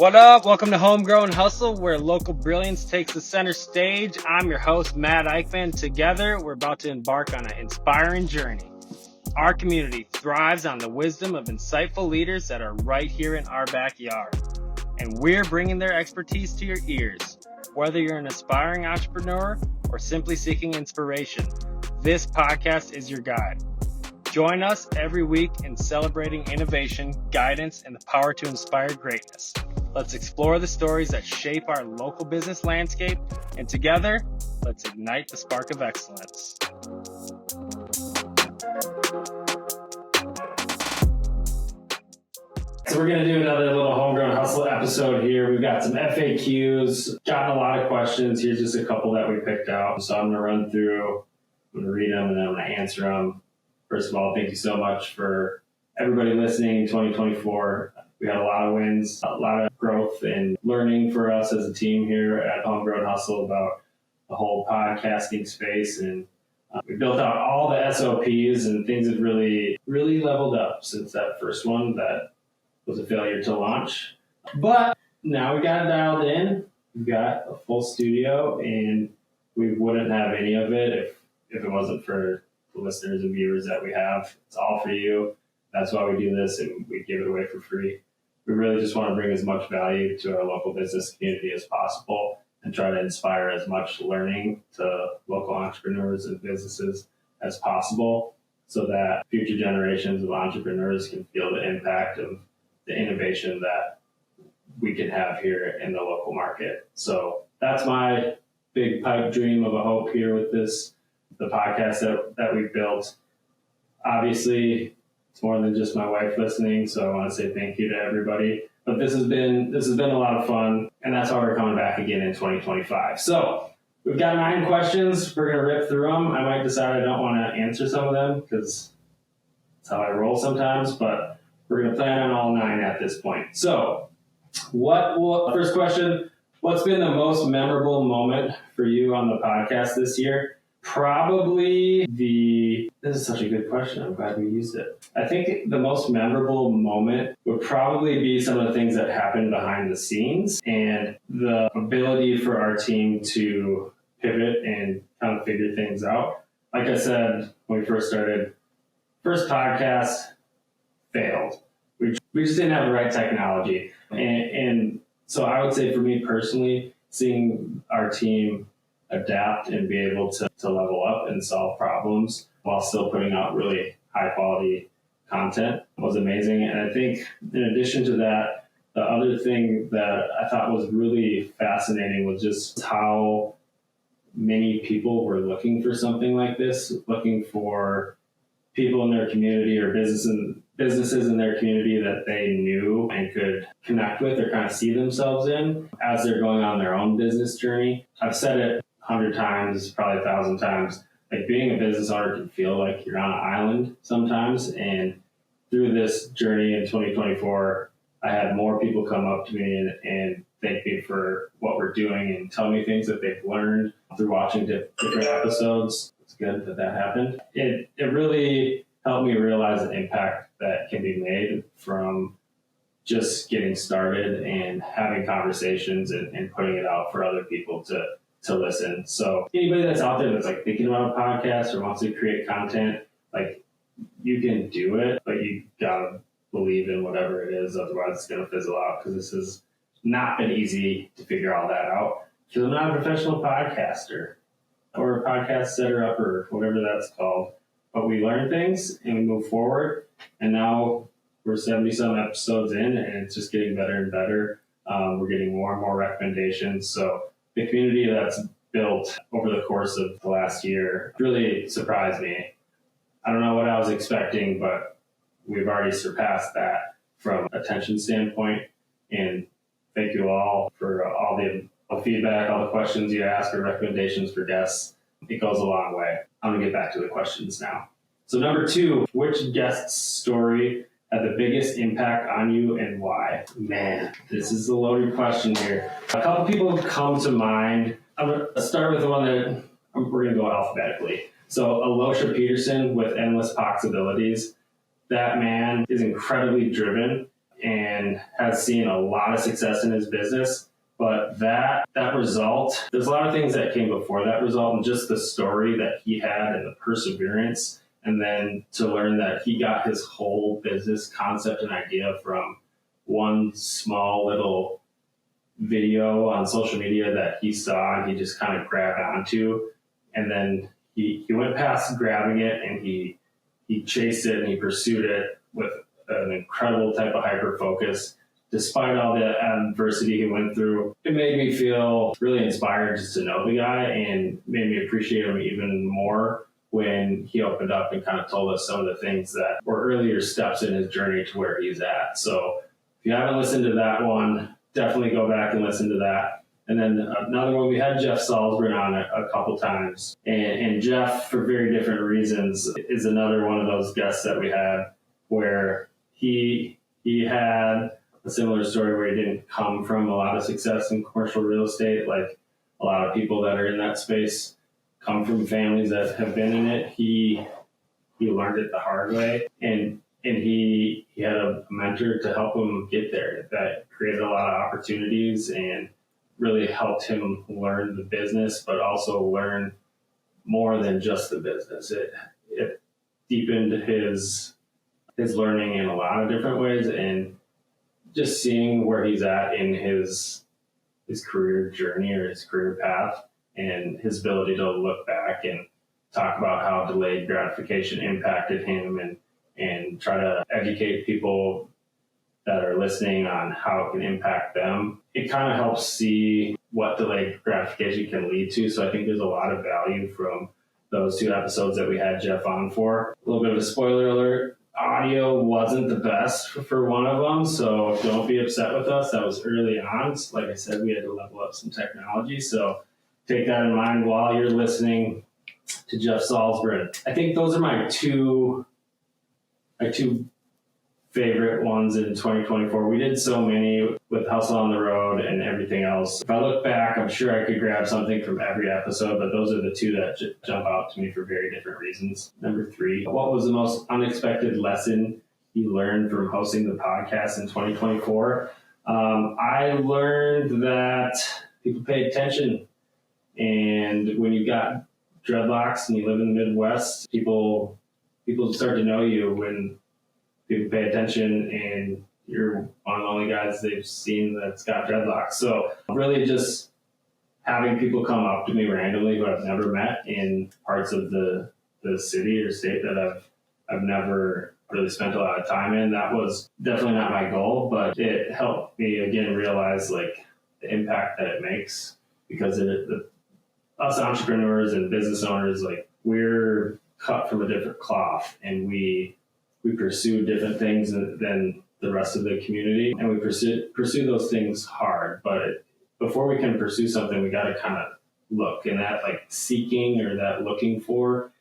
What up? Welcome to Homegrown Hustle, where local brilliance takes the center stage. I'm your host, Matt Eickman. Together, we're about to embark on an inspiring journey. Our community thrives on the wisdom of insightful leaders that are right here in our backyard. And we're bringing their expertise to your ears. Whether you're an aspiring entrepreneur or simply seeking inspiration, this podcast is your guide. Join us every week in celebrating innovation, guidance, and the power to inspire greatness. Let's explore the stories that shape our local business landscape, and together, let's ignite the spark of excellence. So we're going to do another little Homegrown Hustle episode here. We've got some FAQs, gotten a lot of questions. Here's just a couple that we picked out. So I'm going to run through, I'm going to read them, and then I'm going to answer them. First of all, thank you so much for everybody listening in 2024. We had a lot of wins, a lot of growth and learning for us as a team here at Homegrown Hustle about the whole podcasting space. And we built out all the SOPs, and things have really leveled up since that first one that was a failure to launch. But now we got it dialed in. We've got a full studio, and we wouldn't have any of it if it wasn't for the listeners and viewers that we have. It's all for you. That's why we do this, and we give it away for free. We really just want to bring as much value to our local business community as possible and try to inspire as much learning to local entrepreneurs and businesses as possible so that future generations of entrepreneurs can feel the impact of the innovation that we can have here in the local market. So that's my big pipe dream of a hope here with the podcast that we built. Obviously, it's more than just my wife listening, so I want to say thank you to everybody. But this has been a lot of fun, and that's why we're coming back again in 2025. So we've got 9 questions. We're going to rip through them. I might decide I don't want to answer some of them because that's how I roll sometimes, but we're going to plan on all 9 at this point. So first question, what's been the most memorable moment for you on the podcast this year? Probably this is such a good question. I'm glad we used it. I think the most memorable moment would probably be some of the things that happened behind the scenes and the ability for our team to pivot and kind of figure things out. Like I said, when we first started, first podcast failed. We just didn't have the right technology. And so I would say for me personally, seeing our team adapt and be able to level up and solve problems while still putting out really high quality content was amazing. And I think in addition to that, the other thing that I thought was really fascinating was just how many people were looking for something like this, looking for people in their community or businesses in their community that they knew and could connect with or kind of see themselves in as they're going on their own business journey. I've said it 100 times, probably 1,000 times, like being a business owner can feel like you're on an island sometimes. And through this journey in 2024, I had more people come up to me and thank me for what we're doing and tell me things that they've learned through watching different episodes. It's good that happened. It really helped me realize the impact that can be made from just getting started and having conversations and putting it out for other people to listen. So anybody that's out there that's like thinking about a podcast or wants to create content, like you can do it, but you gotta believe in whatever it is. Otherwise it's going to fizzle out, because this has not been easy to figure all that out, because I'm not a professional podcaster or a podcast setter up or whatever that's called. But we learn things and we move forward. And now we're 70 some episodes in, and it's just getting better and better. We're getting more and more recommendations. So the community that's built over the course of the last year really surprised me. I don't know what I was expecting, but we've already surpassed that from attention standpoint. And thank you all for all the feedback, all the questions you ask, or recommendations for guests. It goes a long way. I'm going to get back to the questions now. So number 2, which guest's story had the biggest impact on you and why? Man, this is a loaded question here. A couple people come to mind. I'm going to start with the one that we're going to go alphabetically. So Alosha Peterson with Endless Possibilities. That man is incredibly driven. and has seen a lot of success in his business. But that result, there's a lot of things that came before that result, and just the story that he had and the perseverance. And then to learn that he got his whole business concept and idea from one small little video on social media that he saw and he just kind of grabbed onto. And then he went past grabbing it, and he chased it and he pursued it with an incredible type of hyper focus. Despite all the adversity he went through, it made me feel really inspired just to know the guy, and made me appreciate him even more when he opened up and kind of told us some of the things that were earlier steps in his journey to where he's at. So if you haven't listened to that one, definitely go back and listen to that. And then another one, we had Jeff Salzburn on a couple times. And Jeff, for very different reasons, is another one of those guests that we had where he had a similar story where he didn't come from a lot of success in commercial real estate. Like a lot of people that are in that space come from families that have been in it. He learned it the hard way, and he had a mentor to help him get there that created a lot of opportunities and really helped him learn the business, but also learn more than just the business. It deepened his learning in a lot of different ways, and just seeing where he's at in his career journey or his career path, and his ability to look back and talk about how delayed gratification impacted him, and try to educate people that are listening on how it can impact them. It kind of helps see what delayed gratification can lead to. So I think there's a lot of value from those two episodes that we had Jeff on for. A little bit of a spoiler alert. Audio wasn't the best for one of them, so don't be upset with us. That was early on. Like I said, we had to level up some technology, so take that in mind while you're listening to Jeff Salzburn. I think those are my two favorite ones in 2024. We did so many with Hustle on the Road and everything else. If I look back, I'm sure I could grab something from every episode, but those are the two that jump out to me for very different reasons. Number 3, what was the most unexpected lesson you learned from hosting the podcast in 2024? I learned that people pay attention, and when you've got dreadlocks and you live in the Midwest, people start to know you when people pay attention, and you're one of the only guys they've seen that's got dreadlocks. So really just having people come up to me randomly who I've never met in parts of the city or state that I've never really spent a lot of time in. That was definitely not my goal, but it helped me again realize like the impact that it makes, because us entrepreneurs and business owners, like we're cut from a different cloth, and we pursue different things than the rest of the community, and we pursue those things hard. But before we can pursue something, we got to kind of look, and that like seeking or that looking for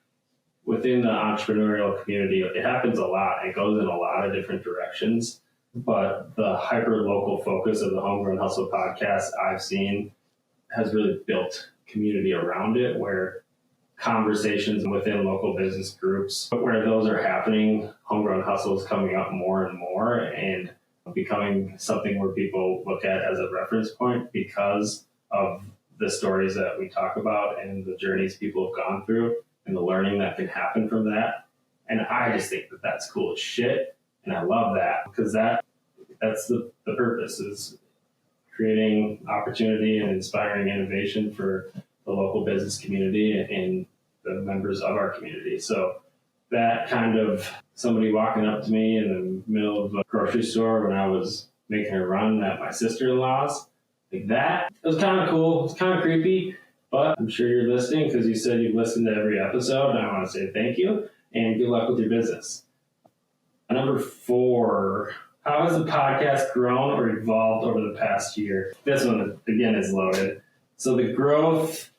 within the entrepreneurial community, it happens a lot. It goes in a lot of different directions, but the hyper local focus of the Homegrown Hustle podcast I've seen has really built community around it, where conversations within local business groups, where those are happening, Homegrown Hustle is coming up more and more and becoming something where people look at as a reference point because of the stories that we talk about and the journeys people have gone through and the learning that can happen from that. And I just think that that's cool as shit. And I love that, because that's the purpose, is creating opportunity and inspiring innovation for the local business community and the members of our community. So that kind of somebody walking up to me in the middle of a grocery store when I was making a run at my sister-in-law's, like that, it was kind of cool. It's kind of creepy, but I'm sure you're listening because you said you've listened to every episode, and I want to say thank you and good luck with your business. Number 4, how has the podcast grown or evolved over the past year? This one, again, is loaded. So the growth,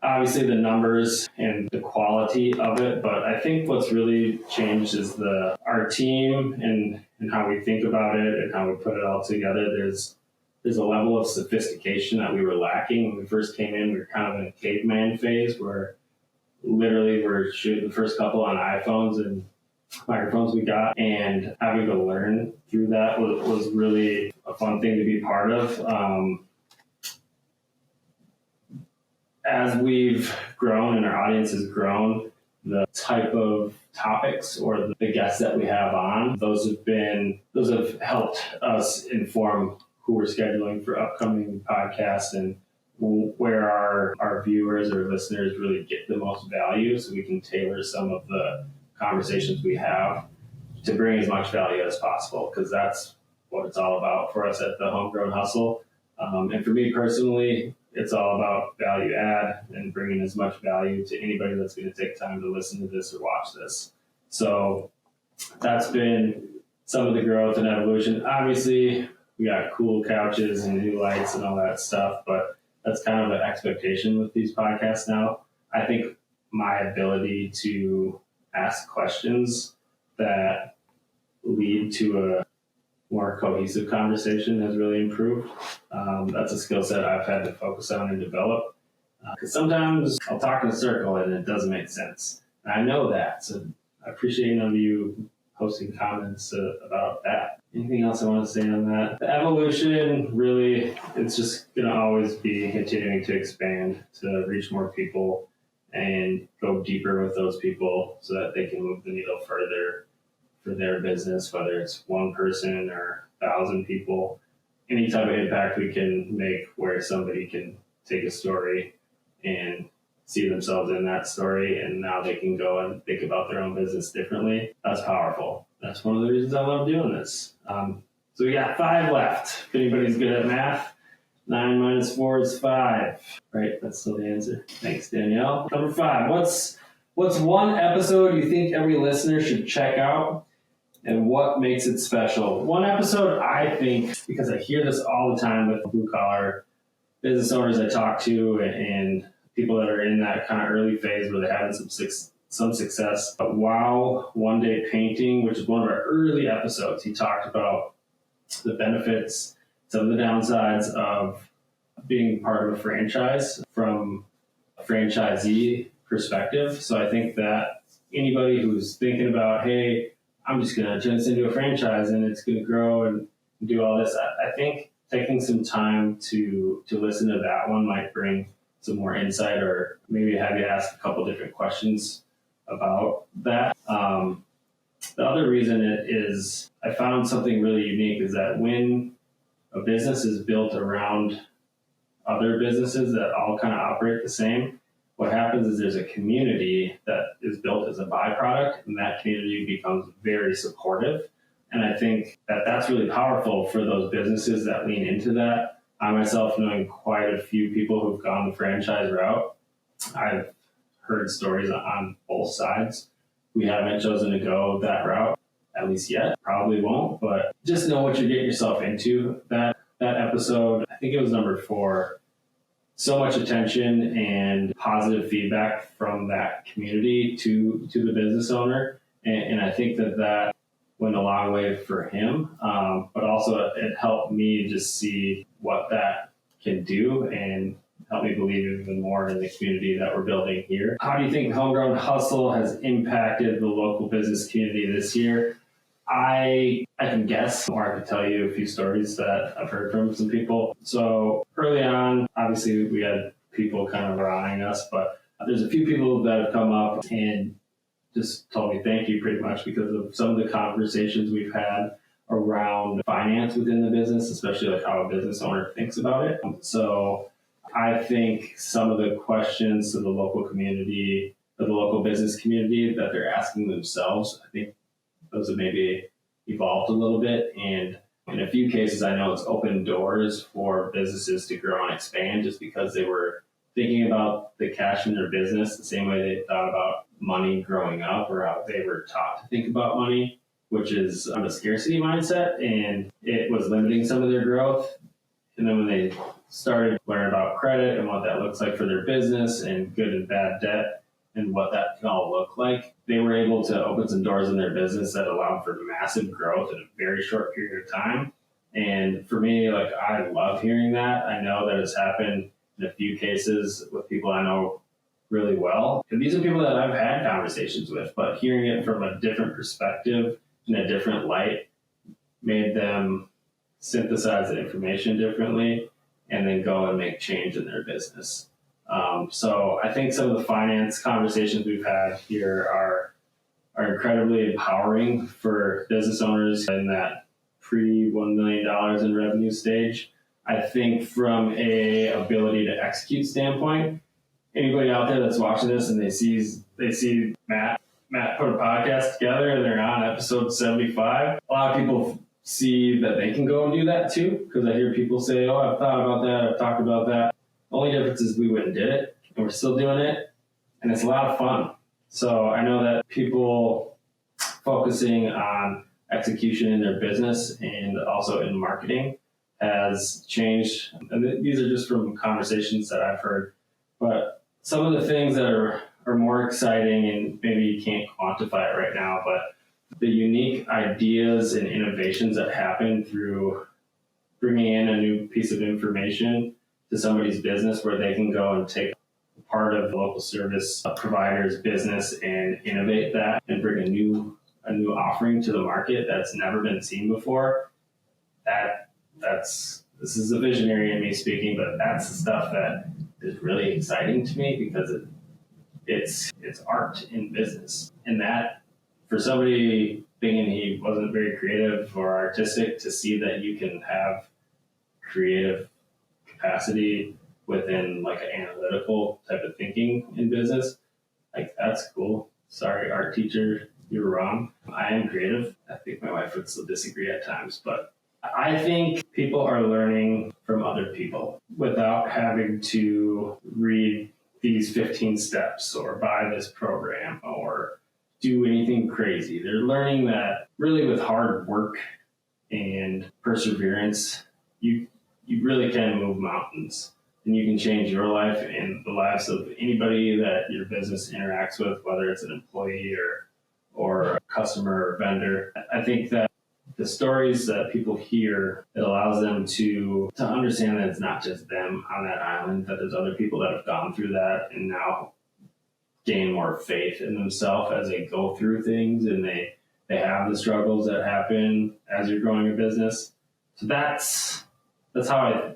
obviously the numbers and the quality of it, but I think what's really changed is our team and how we think about it and how we put it all together. There's a level of sophistication that we were lacking. When we first came in, we were kind of in a caveman phase where literally we're shooting the first couple on iPhones and microphones we got, and having to learn through that was really a fun thing to be part of. As we've grown and our audience has grown, the type of topics or the guests that we have on, those have helped us inform who we're scheduling for upcoming podcasts and where our viewers or listeners really get the most value, so we can tailor some of the conversations we have to bring as much value as possible, because that's what it's all about for us at the Homegrown Hustle. And for me personally, it's all about value add and bringing as much value to anybody that's going to take time to listen to this or watch this. So that's been some of the growth and evolution. Obviously, we got cool couches and new lights and all that stuff, but that's kind of an expectation with these podcasts now. I think my ability to ask questions that lead to a more cohesive conversation has really improved. That's a skill set I've had to focus on and develop. Because sometimes I'll talk in a circle and it doesn't make sense. And I know that. So I appreciate any of you posting comments about that. Anything else I want to say on that? The evolution, really, it's just going to always be continuing to expand to reach more people and go deeper with those people so that they can move the needle further for their business, whether it's one person or 1,000 people. Any type of impact we can make where somebody can take a story and see themselves in that story, and now they can go and think about their own business differently. That's powerful. That's one of the reasons I love doing this. So we got 5 left. If anybody's good at math, 9 minus 4 is 5. Right, that's still the answer. Thanks, Danielle. Number 5, what's one episode you think every listener should check out, and what makes it special? One episode, I think, because I hear this all the time with blue-collar business owners I talk to and people that are in that kind of early phase where they're having some success. But Wow One Day Painting, which is one of our early episodes, he talked about the benefits, some of the downsides of being part of a franchise from a franchisee perspective. So I think that anybody who's thinking about, hey, I'm just going to turn this into a franchise and it's going to grow and do all this, I think taking some time to listen to that one might bring some more insight, or maybe have you ask a couple different questions about that. The other reason it is, I found something really unique, is that when a business is built around other businesses that all kind of operate the same, what happens is there's a community that is built as a byproduct, and that community becomes very supportive. And I think that that's really powerful for those businesses that lean into that. I myself, knowing quite a few people who've gone the franchise route, I've heard stories on both sides. We haven't chosen to go that route, at least yet. Probably won't, but just know what you're getting yourself into. That episode, I think it was number 4, so much attention and positive feedback from that community to the business owner. And I think that went a long way for him, but also it helped me just see what that can do and help me believe even more in the community that we're building here. How do you think Homegrown Hustle has impacted the local business community this year? I can guess, or I could tell you a few stories that I've heard from some people. So early on, obviously we had people kind of rallying us, but there's a few people that have come up and just told me thank you pretty much because of some of the conversations we've had around finance within the business, especially like how a business owner thinks about it. So I think some of the questions to the local community, or the local business community that they're asking themselves, I think those have maybe evolved a little bit. And in a few cases, I know it's opened doors for businesses to grow and expand just because they were thinking about the cash in their business the same way they thought about money growing up, or how they were taught to think about money, which is a scarcity mindset, and it was limiting some of their growth. And then when they started learning about credit and what that looks like for their business and good and bad debt and what that can all look like, they were able to open some doors in their business that allowed for massive growth in a very short period of time. And for me, like, I love hearing that. I know that it's happened in a few cases with people I know really well. And these are people that I've had conversations with, but hearing it from a different perspective in a different light made them synthesize the information differently and then go and make change in their business. So I think some of the finance conversations we've had here are incredibly empowering for business owners in that pre-$1 million in revenue stage. I think from a ability to execute standpoint, anybody out there that's watching this and they see Matt put a podcast together and they're on episode 75, a lot of people see that they can go and do that too, because I hear people say, oh, I've thought about that, I've talked about that. The only difference is we went and did it, and we're still doing it, and it's a lot of fun. So I know that people focusing on execution in their business and also in marketing has changed. And these are just from conversations that I've heard. But some of the things that are more exciting, and maybe you can't quantify it right now, but the unique ideas and innovations that happen through bringing in a new piece of information to somebody's business where they can go and take part of the local service provider's business and innovate that and bring a new offering to the market that's never been seen before. This is a visionary in me speaking, but that's the stuff that is really exciting to me because it's art in business. And that, for somebody thinking he wasn't very creative or artistic, to see that you can have creative capacity within like an analytical type of thinking in business, like that's cool. Sorry, art teacher, you were wrong. I am creative. I think my wife would still disagree at times, but I think people are learning from other people without having to read these 15 steps or buy this program or do anything crazy. They're learning that really with hard work and perseverance, you really can move mountains, and you can change your life and the lives of anybody that your business interacts with, whether it's an employee or a customer or vendor. I think that the stories that people hear, it allows them to understand that it's not just them on that island, that there's other people that have gone through that and now gain more faith in themselves as they go through things and they have the struggles that happen as you're growing a business. So that's how I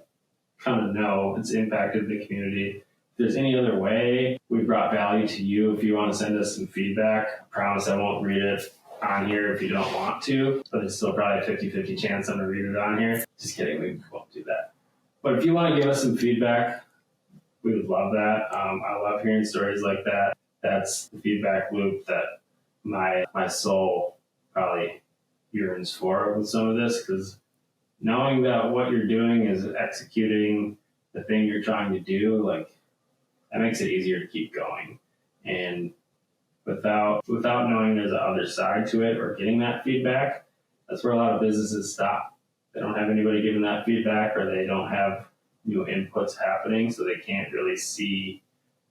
kind of know it's impacted the community. If there's any other way we brought value to you, if you want to send us some feedback, I promise I won't read it on here if you don't want to, but there's still probably a 50-50 chance I'm going to read it on here. Just kidding, we won't do that. But if you want to give us some feedback, we would love that. I love hearing stories like that. That's the feedback loop that my soul probably yearns for with some of this, because knowing that what you're doing is executing the thing you're trying to do, like, that makes it easier to keep going. And without knowing there's a other side to it or getting that feedback, that's where a lot of businesses stop. They don't have anybody giving that feedback, or they don't have new inputs happening, so they can't really see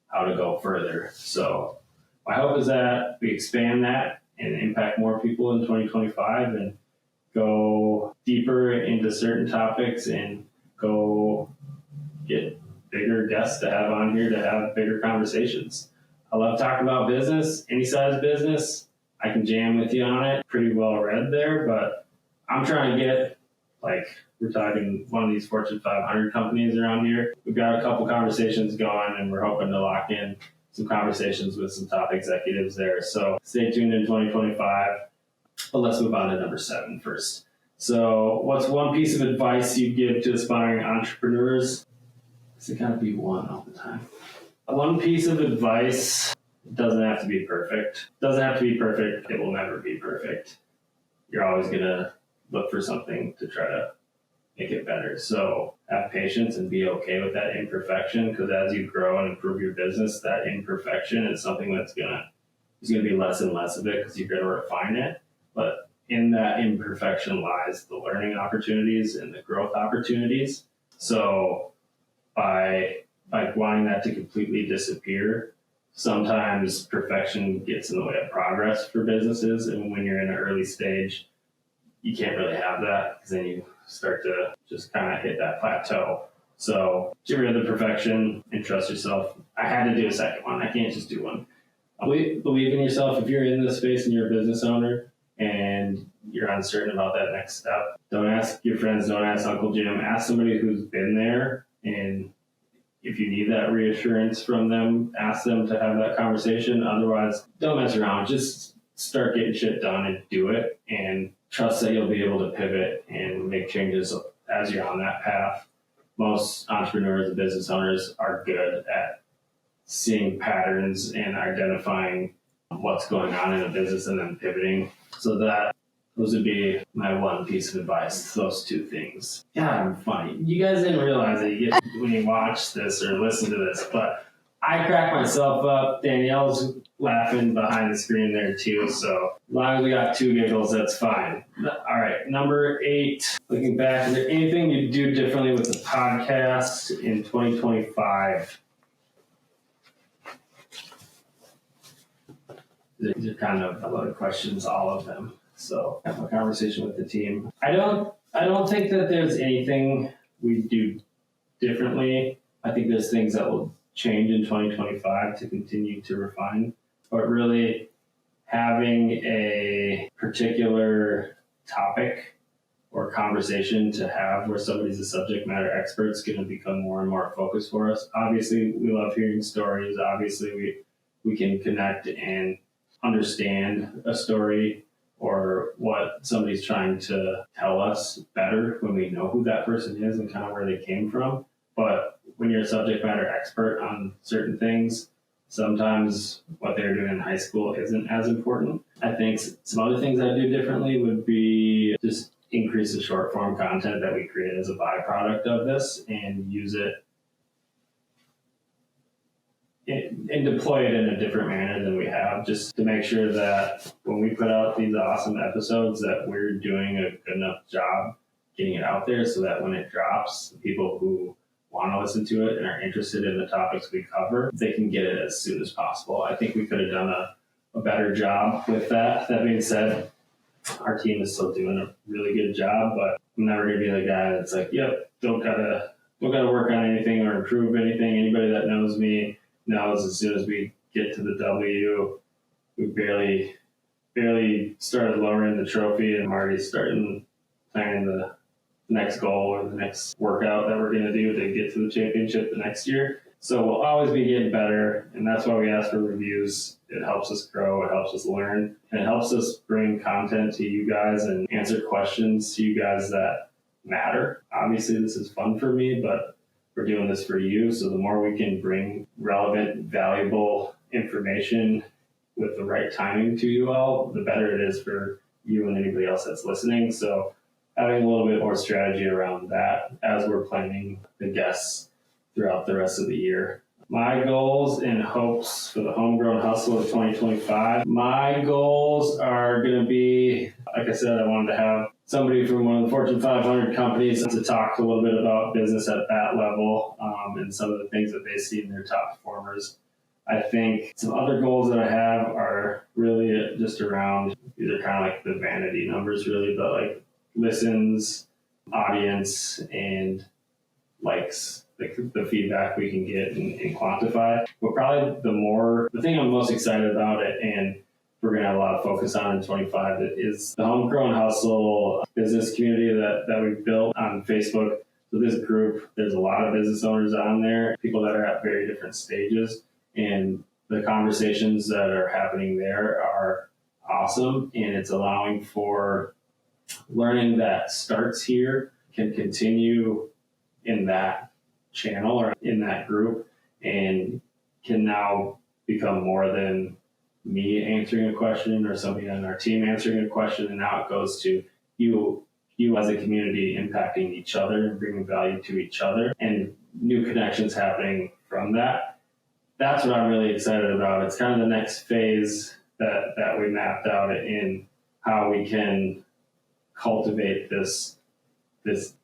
how to go further. So my hope is that we expand that and impact more people in 2025 and go deeper into certain topics and go get bigger guests to have on here to have bigger conversations. I love talking about business, any size business. I can jam with you on it. Pretty well read there, but I'm trying to get, like, we're talking one of these Fortune 500 companies around here. We've got a couple conversations going, and we're hoping to lock in some conversations with some top executives there. So stay tuned in 2025. But let's move on to number 7 first. So what's one piece of advice you give to aspiring entrepreneurs? It's got to be one all the time. One piece of advice doesn't have to be perfect. Doesn't have to be perfect. It will never be perfect. You're always going to look for something to try to make it better. So have patience and be okay with that imperfection, because as you grow and improve your business, that imperfection is something that's there's going to be less and less of it because you're going to refine it. But in that imperfection lies the learning opportunities and the growth opportunities. So by wanting that to completely disappear, sometimes perfection gets in the way of progress for businesses. And when you're in an early stage, you can't really have that, because then you start to just kind of hit that plateau. So get rid of the perfection and trust yourself. I had to do a second one. I can't just do one. Believe in yourself. If you're in this space and you're a business owner and you're uncertain about that next step, don't ask your friends, don't ask Uncle Jim, ask somebody who's been there. And if you need that reassurance from them, ask them to have that conversation. Otherwise, don't mess around. Just start getting shit done and do it, and trust that you'll be able to pivot and make changes as you're on that path. Most entrepreneurs and business owners are good at seeing patterns and identifying what's going on in a business and then pivoting. So those would be my one piece of advice, those two things. Yeah, I'm funny. You guys didn't realize that when you watch this or listen to this, but I crack myself up. Danielle's laughing behind the screen there too. So as long as we got 2 giggles, that's fine. All right, number 8. Looking back, is there anything you'd do differently with the podcast in 2025? These are kind of a lot of questions, all of them. So have a conversation with the team. I don't think that there's anything we do differently. I think there's things that will change in 2025 to continue to refine. But really having a particular topic or conversation to have where somebody's a subject matter expert is going to become more and more focused for us. Obviously, we love hearing stories. Obviously, we can connect and understand a story or what somebody's trying to tell us better when we know who that person is and kind of where they came from. But when you're a subject matter expert on certain things, sometimes what they're doing in high school isn't as important. I think some other things I'd do differently would be just increase the short form content that we create as a byproduct of this and use it and deploy it in a different manner than we have, just to make sure that when we put out these awesome episodes that we're doing a good enough job getting it out there so that when it drops, people who want to listen to it and are interested in the topics we cover, they can get it as soon as possible. I think we could have done a better job with that. That being said, our team is still doing a really good job, but I'm never going to be the guy that's like, yep, don't gotta work on anything or improve anything. Anybody that knows me knows as soon as we get to the W, we barely started lowering the trophy, and I'm already starting planning the next goal or the next workout that we're going to do to get to the championship the next year. So we'll always be getting better, and that's why we ask for reviews. It helps us grow, it helps us learn, and it helps us bring content to you guys and answer questions to you guys that matter. Obviously, this is fun for me, but we're doing this for you. So the more we can bring relevant, valuable information with the right timing to you all, the better it is for you and anybody else that's listening. So having a little bit more strategy around that as we're planning the guests throughout the rest of the year. My goals and hopes for the Homegrown Hustle of 2025. My goals are going to be, like I said, I wanted to have somebody from one of the Fortune 500 companies to talk a little bit about business at that level and some of the things that they see in their top performers. I think some other goals that I have are really just around, these are kind of like the vanity numbers really, but like listens, audience, and likes. Like the feedback we can get and quantify. But probably the thing I'm most excited about it, and we're going to have a lot of focus on in 25, is the Homegrown Hustle business community that we've built on Facebook. So this group, there's a lot of business owners on there, people that are at very different stages, and the conversations that are happening there are awesome, and it's allowing for learning that starts here can continue in that channel or in that group and can now become more than me answering a question or somebody on our team answering a question, and now it goes to you as a community impacting each other and bringing value to each other and new connections happening from that. That's what I'm really excited about. It's kind of the next phase that we mapped out in how we can cultivate this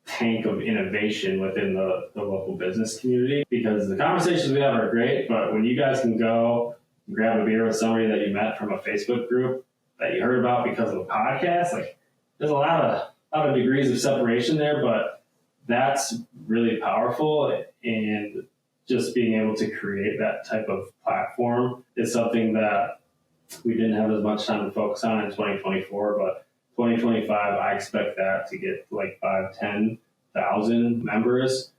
tank of innovation within the local business community, because the conversations we have are great, but when you guys can go and grab a beer with somebody that you met from a Facebook group that you heard about because of a podcast, like there's a lot of degrees of separation there, but that's really powerful. And just being able to create that type of platform is something that we didn't have as much time to focus on in 2024, but 2025, I expect that to get like 5,000-10,000 members.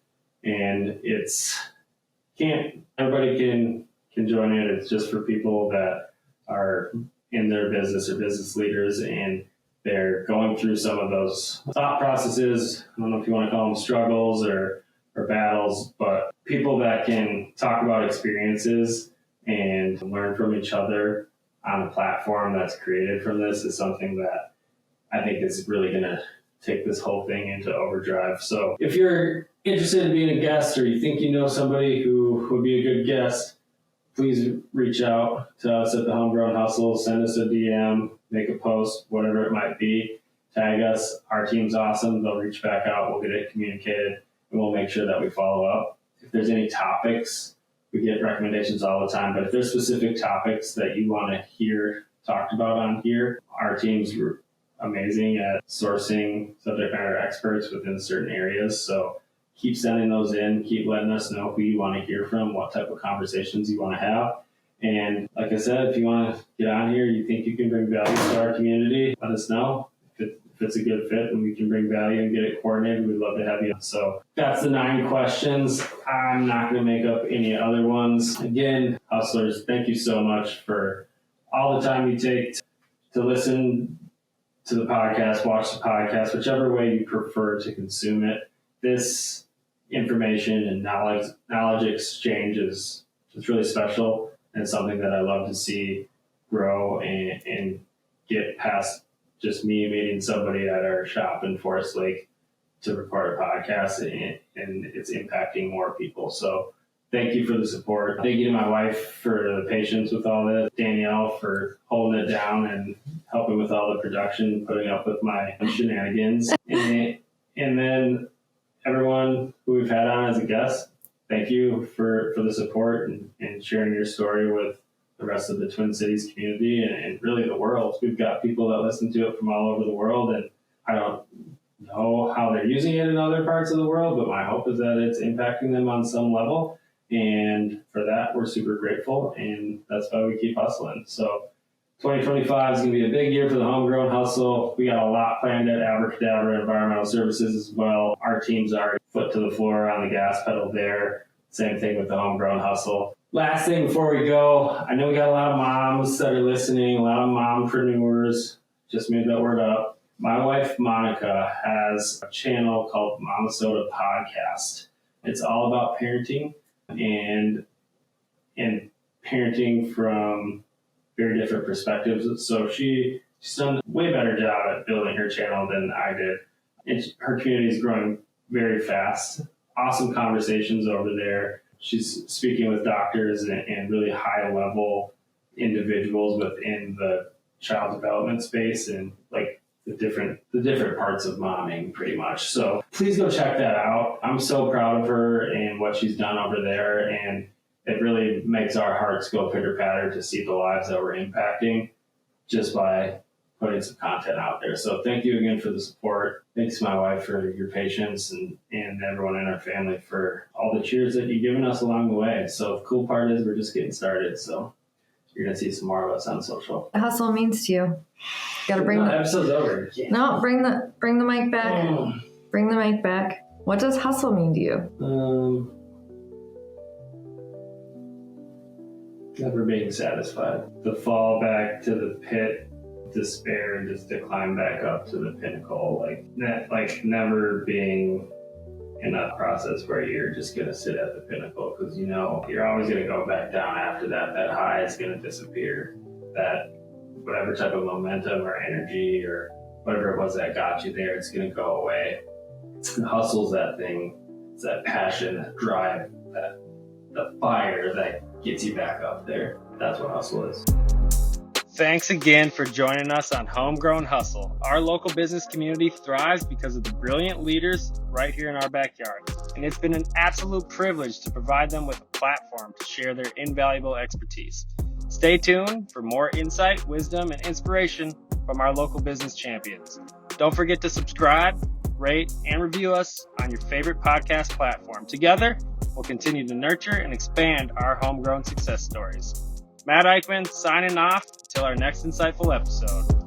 And everybody can join in. It's just for people that are in their business or business leaders, and they're going through some of those thought processes. I don't know if you want to call them struggles or battles, but people that can talk about experiences and learn from each other on a platform that's created from this is something that I think is really going to take this whole thing into overdrive. So if you're interested in being a guest, or you think you know somebody who would be a good guest, please reach out to us at the Homegrown Hustle, send us a DM, make a post, whatever it might be, tag us. Our team's awesome. They'll reach back out. We'll get it communicated, and we'll make sure that we follow up. If there's any topics, we get recommendations all the time, but if there's specific topics that you want to hear talked about on here, our team's amazing at sourcing subject matter experts within certain areas. So keep sending those in, keep letting us know who you want to hear from, what type of conversations you want to have. And like I said, if you want to get on here, you think you can bring value to our community, let us know. If it's a good fit and we can bring value and get it coordinated, we'd love to have you. So that's the 9 questions. I'm not going to make up any other ones. Again, hustlers, thank you so much for all the time you take to listen to the podcast, watch the podcast, whichever way you prefer to consume it. This information and knowledge exchange is really special, and something that I love to see grow and get past just me meeting somebody at our shop in Forest Lake to record a podcast, and it's impacting more people. So thank you for the support. Thank you to my wife for the patience with all this, Danielle for holding it down and helping with all the production, putting up with my shenanigans. And then everyone who we've had on as a guest, thank you for the support and sharing your story with the rest of the Twin Cities community and really the world. We've got people that listen to it from all over the world, and I don't know how they're using it in other parts of the world, but my hope is that it's impacting them on some level. And for that, we're super grateful, and that's why we keep hustling. So 2025 is going to be a big year for the Homegrown Hustle. We got a lot planned at Abracadabra Environmental Services as well. Our team's already foot to the floor on the gas pedal there. Same thing with the Homegrown Hustle. Last thing before we go, I know we got a lot of moms that are listening, a lot of mompreneurs. Just made that word up. My wife, Monica, has a channel called Mama Soda Podcast. It's all about parenting and parenting from very different perspectives. So she's done a way better job at building her channel than I did. And her community is growing very fast. Awesome conversations over there. She's speaking with doctors and really high-level individuals within the child development space and like the different parts of momming, pretty much. So please go check that out. I'm so proud of her and what she's done over there, and it really makes our hearts go pitter-patter to see the lives that we're impacting just by putting some content out there. So thank you again for the support. Thanks to my wife for your patience and everyone in our family for all the cheers that you've given us along the way. So the cool part is we're just getting started. So you're going to see some more of us on social. Hustle means to you. Got to bring the episode's over. Yeah. No, bring the mic back. Bring the mic back. What does hustle mean to you? Never being satisfied. The fall back to the pit, despair, and just to climb back up to the pinnacle. Like never being in a process where you're just going to sit at the pinnacle, because you know you're always going to go back down after that. That high is going to disappear. That whatever type of momentum or energy or whatever it was that got you there, it's going to go away. Hustle's that thing. It's that passion, that drive, the fire that gets you back up there. That's what hustle is. Thanks again for joining us on Homegrown Hustle. Our local business community thrives because of the brilliant leaders right here in our backyard. And it's been an absolute privilege to provide them with a platform to share their invaluable expertise. Stay tuned for more insight, wisdom, and inspiration from our local business champions. Don't forget to subscribe, rate, and review us on your favorite podcast platform. Together, we'll continue to nurture and expand our homegrown success stories. Matt Eickman signing off until our next insightful episode.